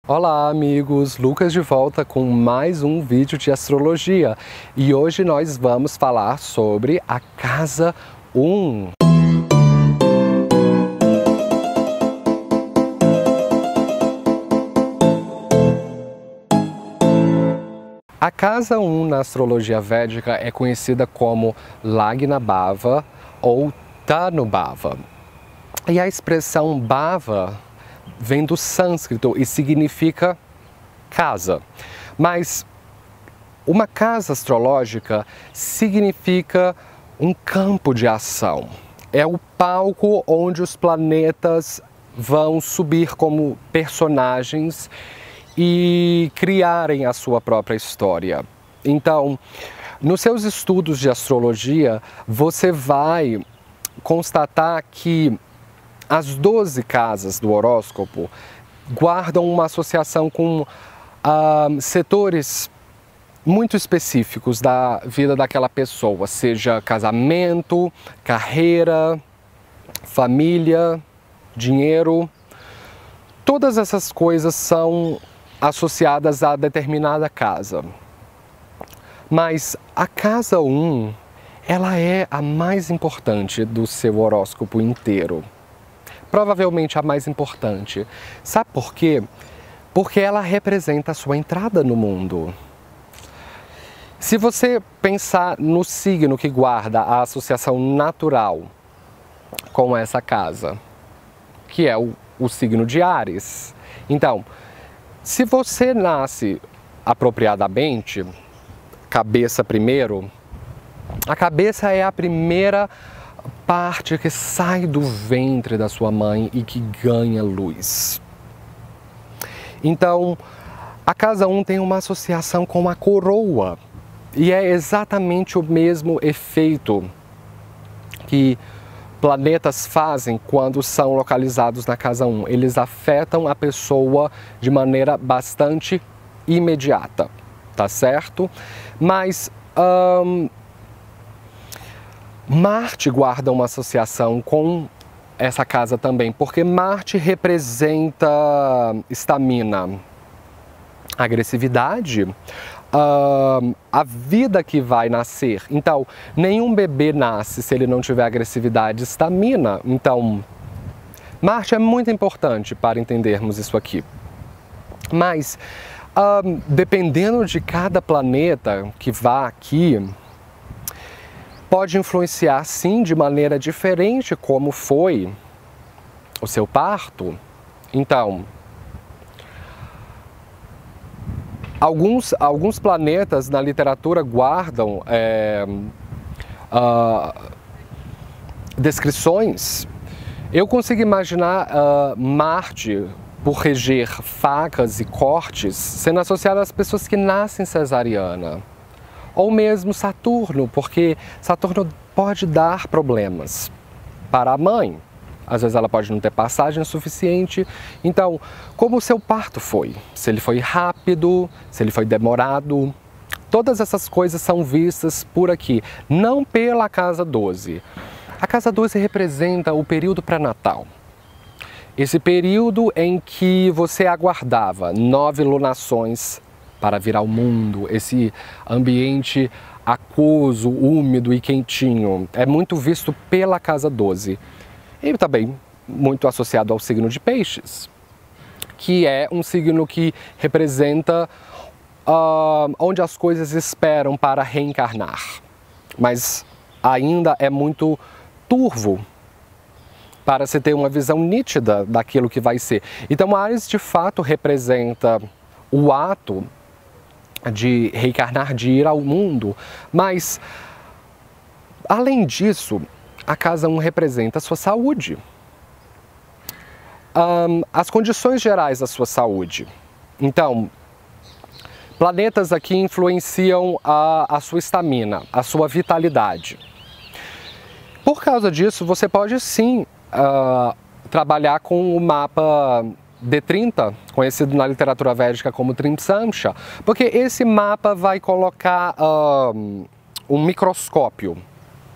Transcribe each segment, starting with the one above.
Olá amigos, Lucas de volta com mais um vídeo de astrologia e hoje nós vamos falar sobre a Casa 1. A Casa 1 na astrologia védica é conhecida como Lagna Bhava ou Tanubhava. E a expressão Bhava vem do sânscrito e significa casa. Mas uma casa astrológica significa um campo de ação. É o palco onde os planetas vão subir como personagens e criarem a sua própria história. Então, nos seus estudos de astrologia, você vai constatar que as 12 casas do horóscopo guardam uma associação com setores muito específicos da vida daquela pessoa, seja casamento, carreira, família, dinheiro. Todas essas coisas são associadas a determinada casa. Mas a Casa 1, ela é a mais importante do seu horóscopo inteiro. Provavelmente a mais importante. Sabe por quê? Porque ela representa a sua entrada no mundo. Se você pensar no signo que guarda a associação natural com essa casa, que é o signo de Áries. Então, se você nasce apropriadamente, cabeça primeiro, a cabeça é a primeira parte que sai do ventre da sua mãe e que ganha luz. Então, a Casa 1 tem uma associação com a coroa e é exatamente o mesmo efeito que planetas fazem quando são localizados na Casa 1. Eles afetam a pessoa de maneira bastante imediata, tá certo? Mas Marte guarda uma associação com essa casa também, porque Marte representa estamina, agressividade, a vida que vai nascer. Então, nenhum bebê nasce se ele não tiver agressividade, estamina. Então, Marte é muito importante para entendermos isso aqui. Mas, dependendo de cada planeta que vá aqui, pode influenciar, sim, de maneira diferente como foi o seu parto. Então, alguns planetas na literatura guardam descrições. Eu consigo imaginar Marte, por reger facas e cortes, sendo associado às pessoas que nascem cesariana. Ou mesmo Saturno, porque Saturno pode dar problemas para a mãe. Às vezes ela pode não ter passagem suficiente. Então, como o seu parto foi? Se ele foi rápido, se ele foi demorado. Todas essas coisas são vistas por aqui, não pela Casa 12. A Casa 12 representa o período pré-natal. Esse período em que você aguardava 9 lunações para vir ao mundo, esse ambiente aquoso, úmido e quentinho, é muito visto pela Casa 12. E também muito associado ao signo de Peixes, que é um signo que representa onde as coisas esperam para reencarnar. Mas ainda é muito turvo para se ter uma visão nítida daquilo que vai ser. Então, Áries de fato representa o ato de reencarnar, de ir ao mundo, mas além disso, a Casa 1 representa a sua saúde, as condições gerais da sua saúde. Então, planetas aqui influenciam a sua estamina, a sua vitalidade. Por causa disso, você pode sim trabalhar com o mapa D30, conhecido na literatura védica como Trimsamsha, porque esse mapa vai colocar um microscópio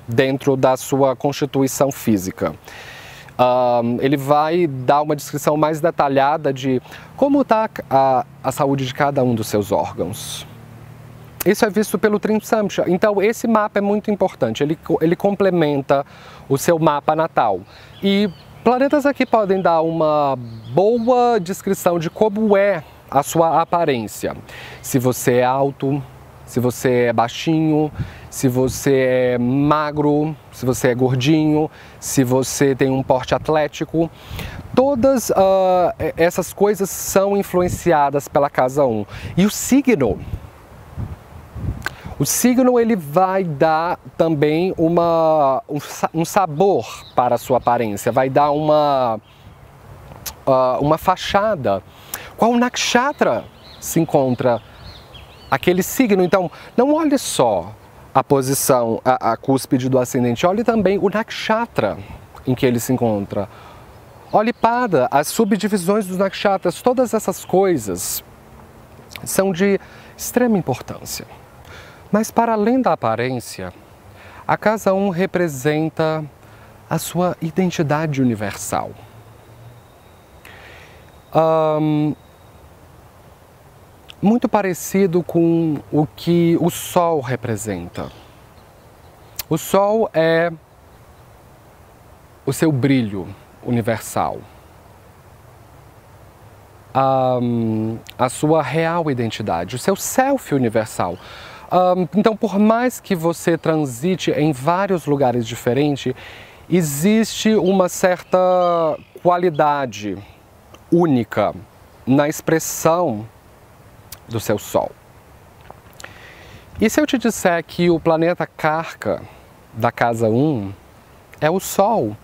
dentro da sua constituição física. Ele vai dar uma descrição mais detalhada de como está a saúde de cada um dos seus órgãos. Isso é visto pelo Trine Samshya. Então, esse mapa é muito importante, ele complementa o seu mapa natal. E planetas aqui podem dar uma boa descrição de como é a sua aparência. Se você é alto, se você é baixinho, se você é magro, se você é gordinho, se você tem um porte atlético. Todas essas coisas são influenciadas pela casa 1. E o signo ele vai dar também um sabor para a sua aparência, vai dar uma fachada. Qual nakshatra se encontra aquele signo? Então, não olhe só a posição, a cúspide do ascendente, olhe também o nakshatra em que ele se encontra. Olhe para as subdivisões dos nakshatras, todas essas coisas são de extrema importância. Mas para além da aparência, a casa 1 representa a sua identidade universal. Muito parecido com o que o Sol representa. O Sol é o seu brilho universal, a sua real identidade, o seu self universal. Então, por mais que você transite em vários lugares diferentes, existe uma certa qualidade única na expressão do seu Sol. E se eu te disser que o planeta Karka da casa 1 é o Sol,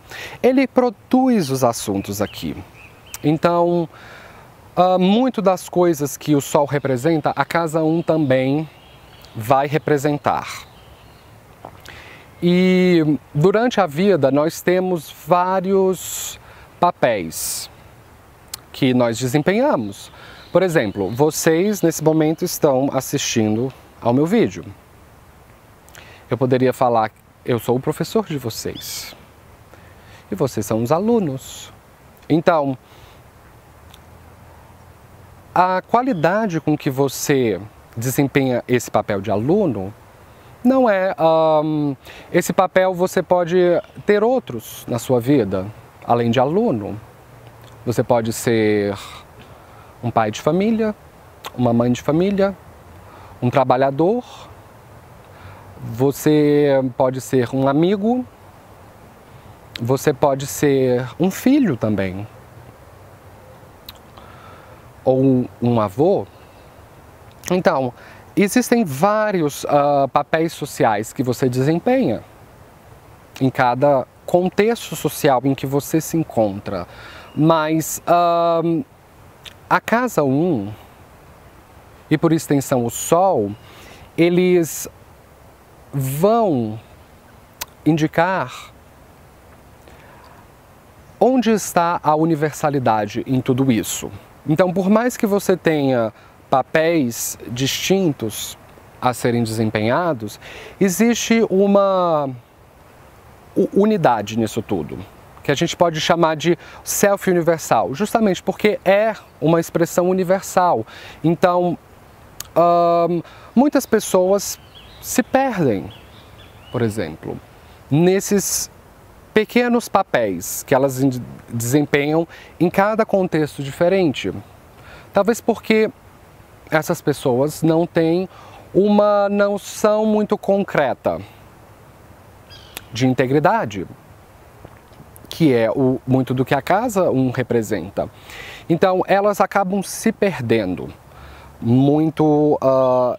ele produz os assuntos aqui. Então, muito das coisas que o Sol representa, a casa 1 também vai representar. E durante a vida nós temos vários papéis que nós desempenhamos. Por exemplo, vocês nesse momento estão assistindo ao meu vídeo. Eu poderia falar, eu sou o professor de vocês. E vocês são os alunos. Então, a qualidade com que você desempenha esse papel de aluno não é... esse papel você pode ter outros na sua vida, além de aluno. Você pode ser um pai de família, uma mãe de família, um trabalhador. Você pode ser um amigo. Você pode ser um filho também. Ou um avô. Então, existem vários papéis sociais que você desempenha em cada contexto social em que você se encontra. Mas a casa 1, e por extensão o Sol, eles vão indicar onde está a universalidade em tudo isso. Então, por mais que você tenha papéis distintos a serem desempenhados, existe uma unidade nisso tudo, que a gente pode chamar de self universal, justamente porque é uma expressão universal. Então, muitas pessoas se perdem, por exemplo, nesses pequenos papéis que elas desempenham em cada contexto diferente. Talvez porque essas pessoas não têm uma noção muito concreta de integridade, que é muito do que a casa 1 representa. Então, elas acabam se perdendo muito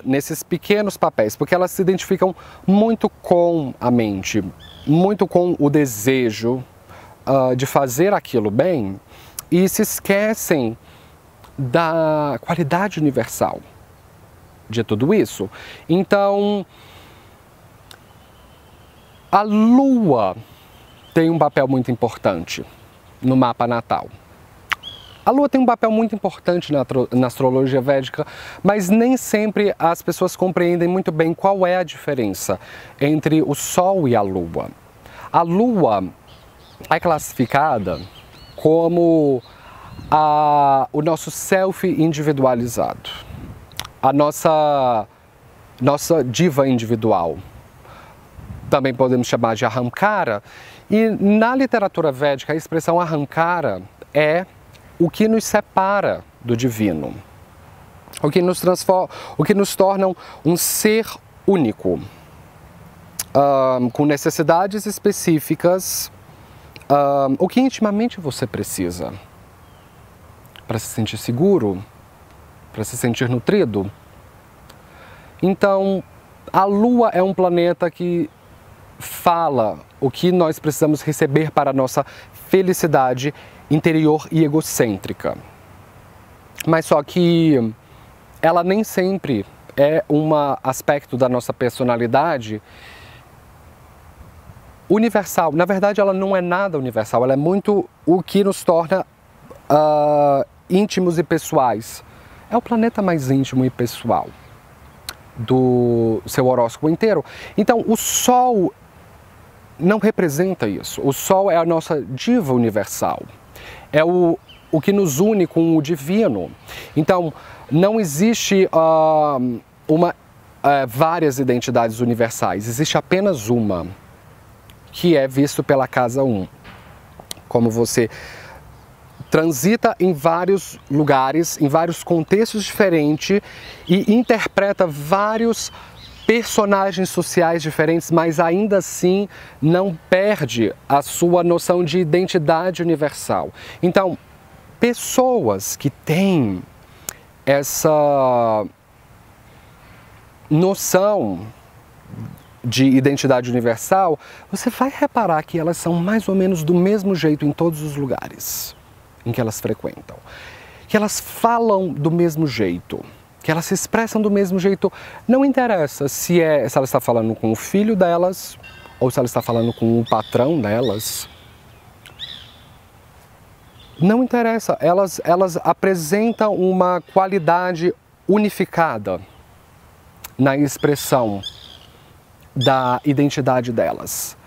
nesses pequenos papéis, porque elas se identificam muito com a mente, muito com o desejo de fazer aquilo bem e se esquecem da qualidade universal de tudo isso. Então, a Lua tem um papel muito importante no mapa natal. A Lua tem um papel muito importante na astrologia védica, mas nem sempre as pessoas compreendem muito bem qual é a diferença entre o Sol e a Lua. A Lua é classificada como o nosso self individualizado, a nossa diva individual. Também podemos chamar de Ahamkara. E na literatura védica, a expressão Ahamkara é o que nos separa do divino, o que nos torna um ser único, com necessidades específicas, o que intimamente você precisa para se sentir seguro, para se sentir nutrido. Então, a Lua é um planeta que fala o que nós precisamos receber para a nossa felicidade interior e egocêntrica. Mas só que ela nem sempre é um aspecto da nossa personalidade universal. Na verdade, ela não é nada universal, ela é muito o que nos torna íntimos e pessoais. É o planeta mais íntimo e pessoal do seu horóscopo inteiro. Então, o Sol não representa isso. O Sol é a nossa diva universal. É o que nos une com o divino. Então, não existe várias identidades universais. Existe apenas uma, que é visto pela casa 1. Como você transita em vários lugares, em vários contextos diferentes e interpreta vários personagens sociais diferentes, mas ainda assim não perde a sua noção de identidade universal. Então, pessoas que têm essa noção de identidade universal, você vai reparar que elas são mais ou menos do mesmo jeito em todos os lugares em que elas frequentam, que elas falam do mesmo jeito, que elas se expressam do mesmo jeito. Não interessa se ela está falando com o filho delas ou se ela está falando com o patrão delas. Não interessa, elas apresentam uma qualidade unificada na expressão da identidade delas.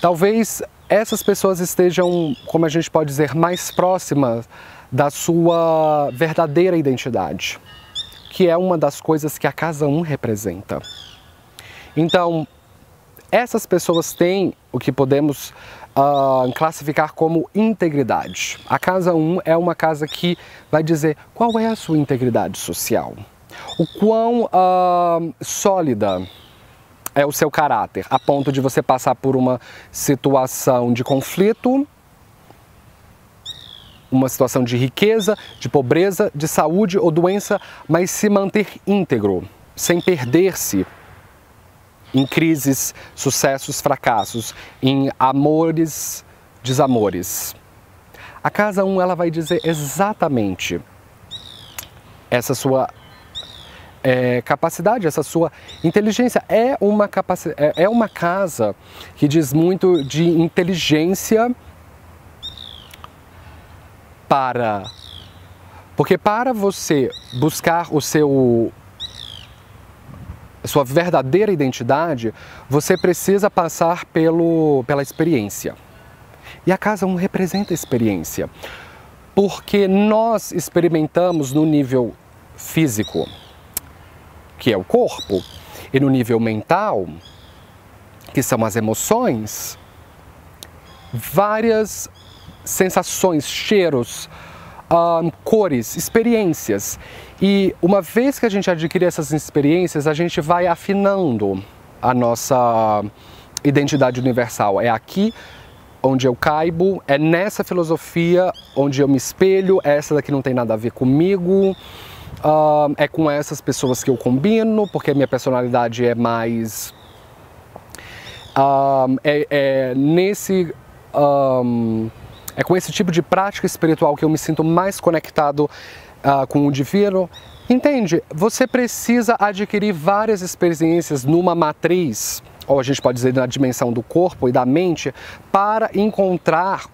Talvez essas pessoas estejam, como a gente pode dizer, mais próximas da sua verdadeira identidade, que é uma das coisas que a casa 1 representa. Então, essas pessoas têm o que podemos classificar como integridade. A casa 1 é uma casa que vai dizer qual é a sua integridade social, o quão sólida é o seu caráter, a ponto de você passar por uma situação de conflito, uma situação de riqueza, de pobreza, de saúde ou doença, mas se manter íntegro, sem perder-se em crises, sucessos, fracassos, em amores, desamores. A casa 1, ela vai dizer exatamente essa sua capacidade, essa sua inteligência. É uma casa que diz muito de inteligência porque para você buscar a sua verdadeira identidade, você precisa passar pela experiência. E a casa 1 representa a experiência, porque nós experimentamos no nível físico, que é o corpo, e no nível mental, que são as emoções, várias sensações, cheiros, cores, experiências. E uma vez que a gente adquire essas experiências, a gente vai afinando a nossa identidade universal. É aqui onde eu caibo, é nessa filosofia onde eu me espelho, essa daqui não tem nada a ver comigo, é com essas pessoas que eu combino, porque a minha personalidade é mais... É com esse tipo de prática espiritual que eu me sinto mais conectado com o divino. Entende? Você precisa adquirir várias experiências numa matriz, ou a gente pode dizer na dimensão do corpo e da mente, para encontrar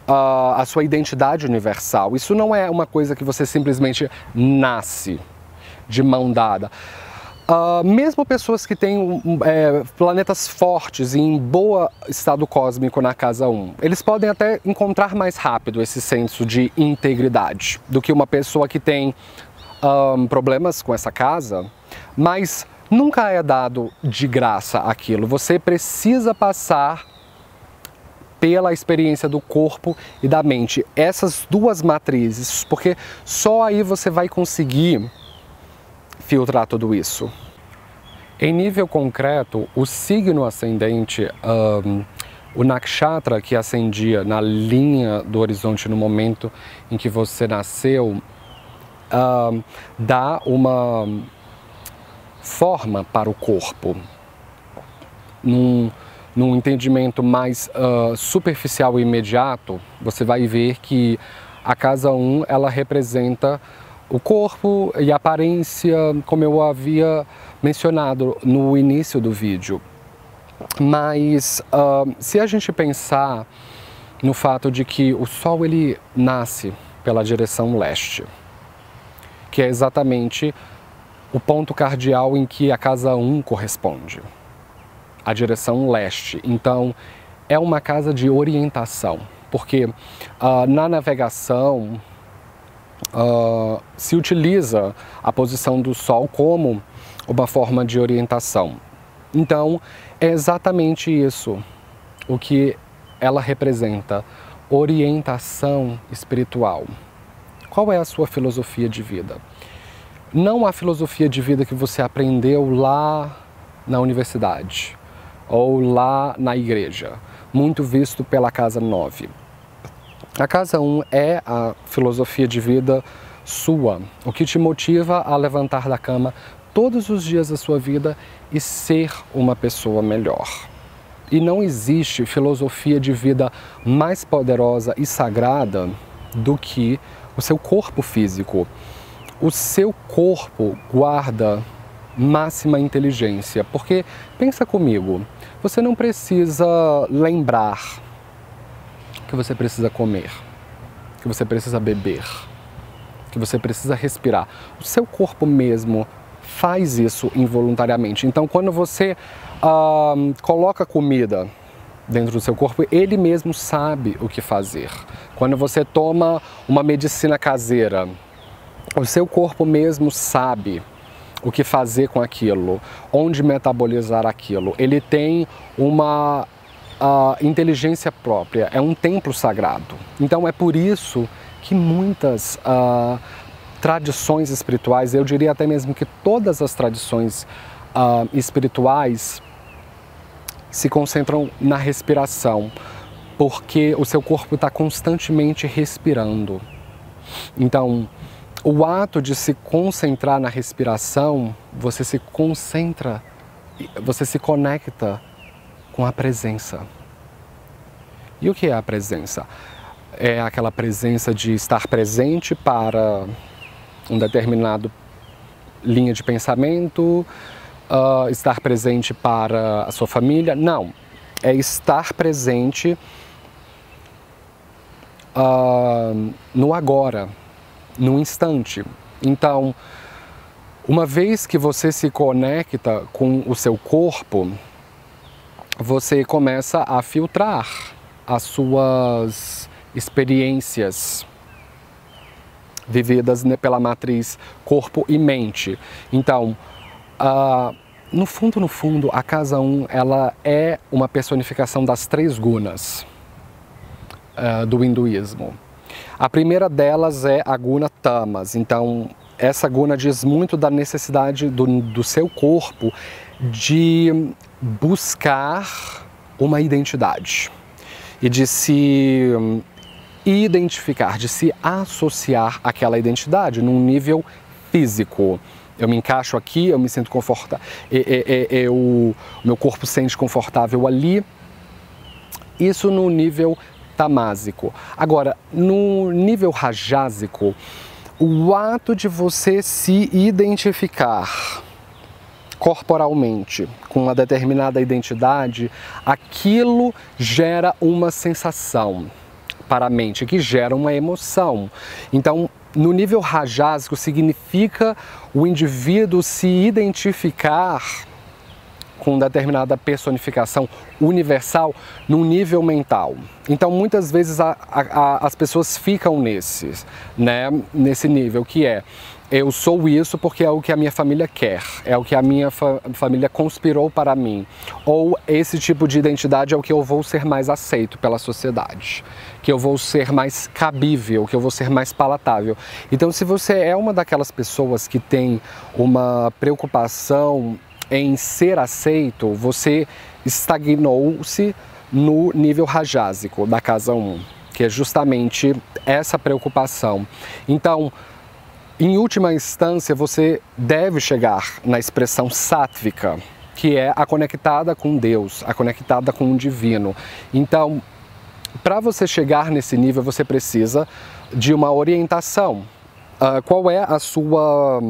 a sua identidade universal. Isso não é uma coisa que você simplesmente nasce de mão dada. Mesmo pessoas que têm planetas fortes e em bom estado cósmico na casa 1, eles podem até encontrar mais rápido esse senso de integridade do que uma pessoa que tem problemas com essa casa, mas nunca é dado de graça aquilo. Você precisa passar pela experiência do corpo e da mente, essas duas matrizes, porque só aí você vai conseguir filtrar tudo isso. Em nível concreto, o signo ascendente, o nakshatra que ascendia na linha do horizonte no momento em que você nasceu, dá uma forma para o corpo. Num entendimento mais superficial e imediato, você vai ver que a casa 1 ela representa o corpo e a aparência, como eu havia mencionado no início do vídeo. Mas se a gente pensar no fato de que o Sol ele nasce pela direção leste, que é exatamente o ponto cardial em que a casa 1 corresponde, a direção leste. Então, é uma casa de orientação, porque na navegação se utiliza a posição do Sol como uma forma de orientação. Então, é exatamente isso o que ela representa, orientação espiritual. Qual é a sua filosofia de vida? Não a filosofia de vida que você aprendeu lá na universidade ou lá na igreja, muito visto pela casa 9. A casa 1 é a filosofia de vida sua, o que te motiva a levantar da cama todos os dias da sua vida e ser uma pessoa melhor. E não existe filosofia de vida mais poderosa e sagrada do que o seu corpo físico. O seu corpo guarda máxima inteligência, porque, pensa comigo, você não precisa lembrar que você precisa comer, que você precisa beber, que você precisa respirar. O seu corpo mesmo faz isso involuntariamente. Então, quando você coloca comida dentro do seu corpo, ele mesmo sabe o que fazer. Quando você toma uma medicina caseira, o seu corpo mesmo sabe o que fazer com aquilo, onde metabolizar aquilo. Ele tem uma inteligência própria, é um templo sagrado. Então é por isso que muitas tradições espirituais, eu diria até mesmo que todas as tradições espirituais se concentram na respiração, porque o seu corpo está constantemente respirando. Então, o ato de se concentrar na respiração, você se concentra, você se conecta com a presença. E o que é a presença? É aquela presença de estar presente para um determinado linha de pensamento, estar presente para a sua família? Não, é estar presente no agora, no instante. Então, uma vez que você se conecta com o seu corpo, você começa a filtrar as suas experiências vividas pela matriz corpo e mente. Então, no fundo, a casa 1 ela é uma personificação das 3 gunas do hinduísmo. A primeira delas é a guna tamas. Então, essa guna diz muito da necessidade do seu corpo de buscar uma identidade e de se identificar, de se associar àquela identidade num nível físico. Eu me encaixo aqui, eu me sinto confortável, meu corpo se sente confortável ali. Isso no nível tamásico. Agora, no nível rajásico, o ato de você se identificar corporalmente com uma determinada identidade, aquilo gera uma sensação para a mente, que gera uma emoção. Então, no nível rajásico significa o indivíduo se identificar com determinada personificação universal num nível mental. Então, muitas vezes as pessoas ficam nesse nível, que é: eu sou isso porque é o que a minha família quer, é o que a minha família conspirou para mim. Ou esse tipo de identidade é o que eu vou ser mais aceito pela sociedade, que eu vou ser mais cabível, que eu vou ser mais palatável. Então, se você é uma daquelas pessoas que tem uma preocupação em ser aceito, você estagnou-se no nível rajásico da casa 1, que é justamente essa preocupação. Então, em última instância, você deve chegar na expressão sátvica, que é a conectada com Deus, a conectada com o divino. Então, para você chegar nesse nível, você precisa de uma orientação. Qual é a sua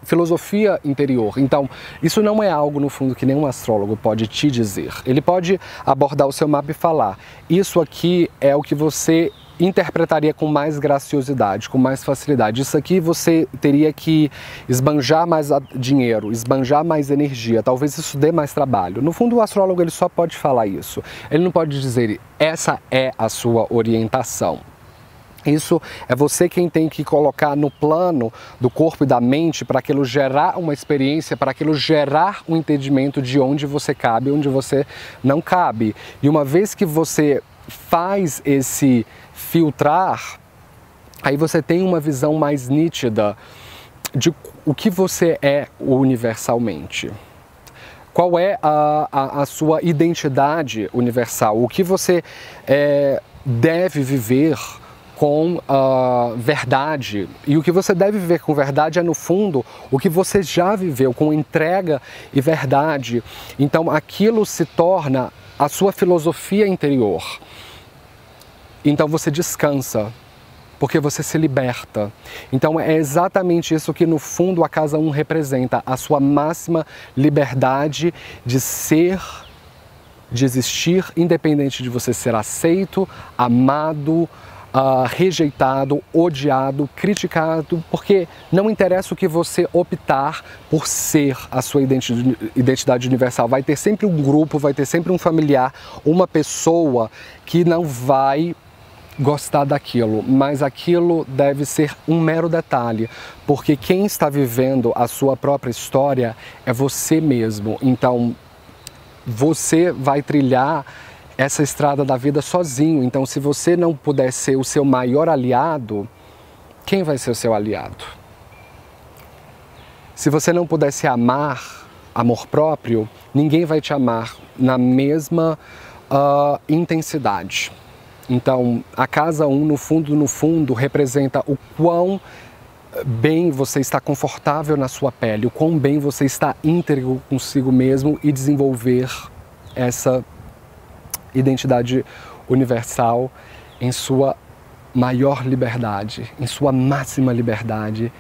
filosofia interior? Então, isso não é algo, no fundo, que nenhum astrólogo pode te dizer. Ele pode abordar o seu mapa e falar: isso aqui é o que você interpretaria com mais graciosidade, com mais facilidade. Isso aqui você teria que esbanjar mais dinheiro, esbanjar mais energia, talvez isso dê mais trabalho. No fundo, o astrólogo ele só pode falar isso. Ele não pode dizer: essa é a sua orientação. Isso é você quem tem que colocar no plano do corpo e da mente para aquilo gerar uma experiência, para aquilo gerar um entendimento de onde você cabe e onde você não cabe. E uma vez que você faz esse filtrar, aí você tem uma visão mais nítida de o que você é universalmente. Qual é a sua identidade universal? O que você deve viver com verdade. E o que você deve viver com verdade é, no fundo, o que você já viveu com entrega e verdade. Então, aquilo se torna a sua filosofia interior. Então, você descansa, porque você se liberta. Então, é exatamente isso que, no fundo, a casa 1 representa: a sua máxima liberdade de ser, de existir, independente de você ser aceito, amado, rejeitado, odiado, criticado, porque não interessa o que você optar por ser a sua identidade universal. Vai ter sempre um grupo, vai ter sempre um familiar, uma pessoa que não vai gostar daquilo, mas aquilo deve ser um mero detalhe, porque quem está vivendo a sua própria história é você mesmo. Então, você vai trilhar essa estrada da vida sozinho. Então, se você não puder ser o seu maior aliado, quem vai ser o seu aliado? Se você não puder se amar, amor próprio, ninguém vai te amar na mesma intensidade. Então, a casa 1, no fundo, representa o quão bem você está confortável na sua pele, o quão bem você está íntegro consigo mesmo e desenvolver essa identidade universal em sua maior liberdade, em sua máxima liberdade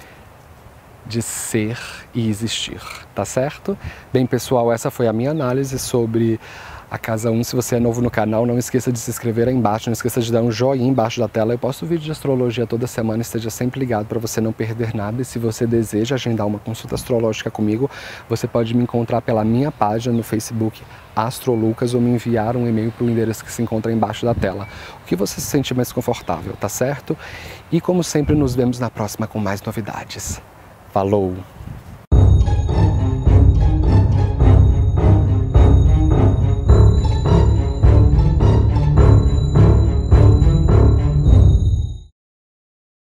de ser e existir, tá certo? Bem, pessoal, essa foi a minha análise sobre a casa 1. Se você é novo no canal, não esqueça de se inscrever aí embaixo, não esqueça de dar um joinha embaixo da tela. Eu posto vídeo de astrologia toda semana, esteja sempre ligado para você não perder nada. E se você deseja agendar uma consulta astrológica comigo, você pode me encontrar pela minha página no Facebook, AstroLucas, ou me enviar um e-mail para o endereço que se encontra embaixo da tela. O que você se sentir mais confortável, tá certo? E como sempre, nos vemos na próxima com mais novidades. Falou!